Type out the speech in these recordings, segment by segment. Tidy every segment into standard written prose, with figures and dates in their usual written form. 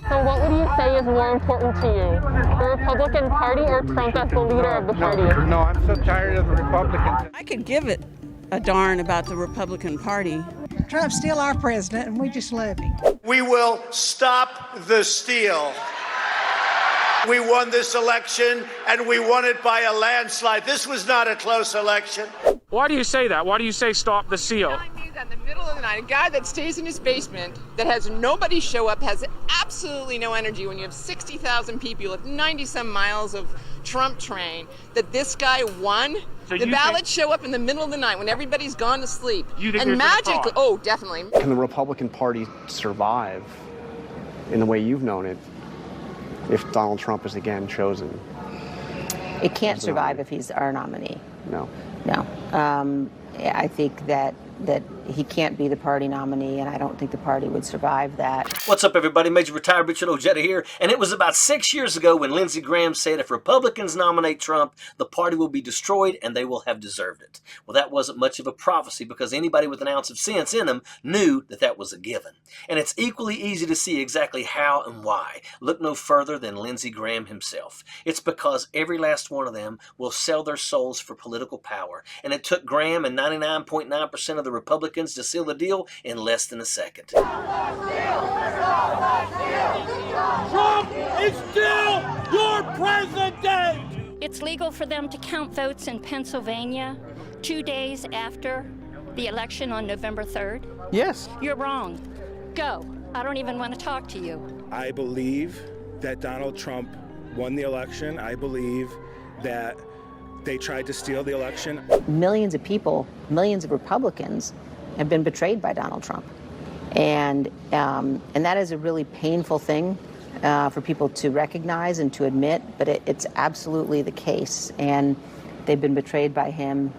So what would you say is more important to you, the Republican Party or Trump as the leader of the party? No, I'm so tired of the Republicans. I could give it a darn about the Republican Party. Trump's still our president, and we just love him. We will stop the steal. We won this election, and we won it by a landslide. This was not a close election. Why do you say that? Why do you say stop the steal? Telling me that in the middle of the night, a guy that stays in his basement, that has nobody show up, has absolutely no energy when you have 60,000 people, you have 90-some miles of Trump train, that this guy won? So the ballots show up in the middle of the night when everybody's gone to sleep. You think and magically, oh, definitely. Can the Republican Party survive in the way you've known it if Donald Trump is again chosen? It can't survive if he's our nominee. No. No. I think that he can't be the party nominee, and I don't think the party would survive that. What's up, everybody? Major Retired Richard Ojeda here, and it was about 6 years ago when Lindsey Graham said if Republicans nominate Trump, the party will be destroyed and they will have deserved it. Well, that wasn't much of a prophecy because anybody with an ounce of sense in them knew that that was a given. And it's equally easy to see exactly how and why. Look no further than Lindsey Graham himself. It's because every last one of them will sell their souls for political power, and it took Graham and 99.9% of the Republicans to seal the deal in less than a second. Trump is still your president! It's legal for them to count votes in Pennsylvania 2 days after the election on November 3rd? Yes. You're wrong. Go. I don't even want to talk to you. I believe that Donald Trump won the election. I believe that they tried to steal the election. Millions of people, millions of Republicans have been betrayed by Donald Trump. And that is a really painful thing for people to recognize and to admit, but it's absolutely the case. And they've been betrayed by him,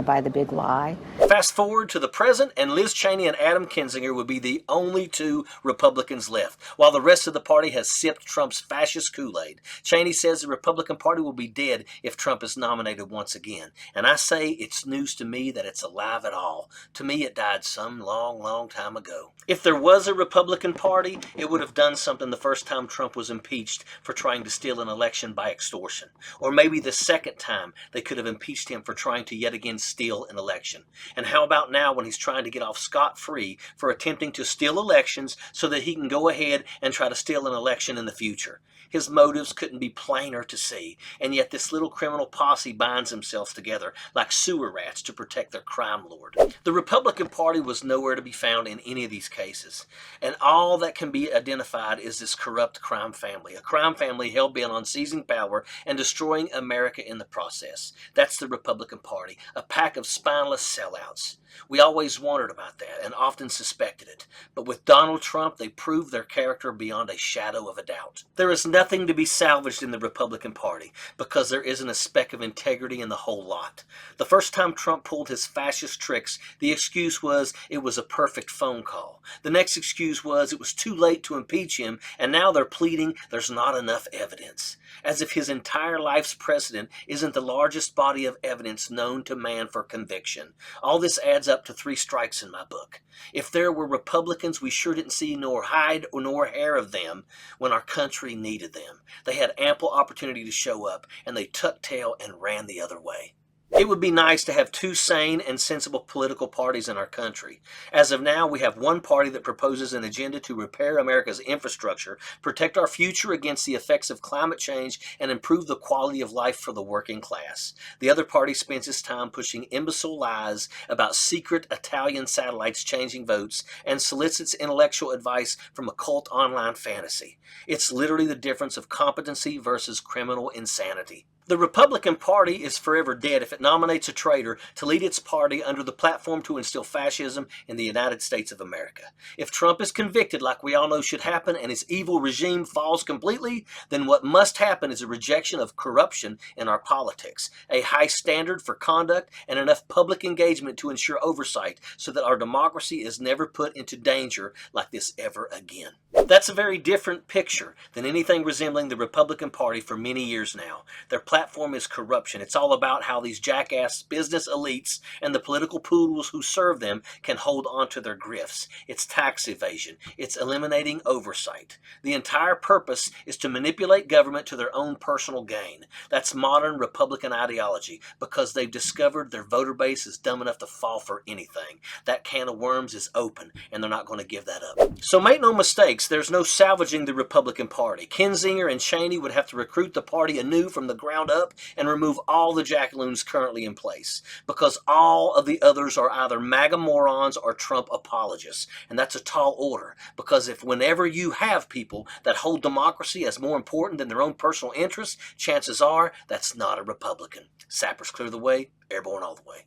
by the big lie. Fast forward to the present, and Liz Cheney and Adam Kinzinger would be the only two Republicans left, while the rest of the party has sipped Trump's fascist Kool-Aid. Cheney says the Republican Party will be dead if Trump is nominated once again. And I say it's news to me that it's alive at all. To me, it died some long, long time ago. If there was a Republican Party, it would have done something the first time Trump was impeached for trying to steal an election by extortion. Or maybe the second time they could have impeached him for trying to yet again steal an election. And how about now when he's trying to get off scot-free for attempting to steal elections so that he can go ahead and try to steal an election in the future? His motives couldn't be plainer to see, and yet this little criminal posse binds themselves together like sewer rats to protect their crime lord. The Republican Party was nowhere to be found in any of these cases, and all that can be identified is this corrupt crime family, a crime family hell-bent on seizing power and destroying America in the process. That's the Republican Party, a pack of spineless sellouts. We always wondered about that and often suspected it, but with Donald Trump, they proved their character beyond a shadow of a doubt. There is nothing to be salvaged in the Republican Party because there isn't a speck of integrity in the whole lot. The first time Trump pulled his fascist tricks, the excuse was it was a perfect phone call. The next excuse was it was too late to impeach him, and now they're pleading there's not enough evidence. As if his entire life's precedent isn't the largest body of evidence known to man for conviction. All this adds up to 3 strikes in my book. If there were Republicans, we sure didn't see nor hide nor hair of them when our country needed them. They had ample opportunity to show up, and they tucked tail and ran the other way. It would be nice to have 2 sane and sensible political parties in our country. As of now, we have one party that proposes an agenda to repair America's infrastructure, protect our future against the effects of climate change, and improve the quality of life for the working class. The other party spends its time pushing imbecile lies about secret Italian satellites changing votes and solicits intellectual advice from a cult online fantasy. It's literally the difference of competency versus criminal insanity. The Republican Party is forever dead if it nominates a traitor to lead its party under the platform to instill fascism in the United States of America. If Trump is convicted like we all know should happen and his evil regime falls completely, then what must happen is a rejection of corruption in our politics, a high standard for conduct, and enough public engagement to ensure oversight so that our democracy is never put into danger like this ever again. That's a very different picture than anything resembling the Republican Party for many years now. Their platform is corruption. It's all about how these jackass business elites and the political poodles who serve them can hold on to their grifts. It's tax evasion. It's eliminating oversight. The entire purpose is to manipulate government to their own personal gain. That's modern Republican ideology, because they've discovered their voter base is dumb enough to fall for anything. That can of worms is open, and they're not going to give that up. So make no mistakes, there's no salvaging the Republican Party. Kinzinger and Cheney would have to recruit the party anew from the ground up and remove all the jackaloons currently in place, because all of the others are either MAGA morons or Trump apologists. And that's a tall order, because if whenever you have people that hold democracy as more important than their own personal interests, chances are that's not a Republican. Sappers clear the way, airborne all the way.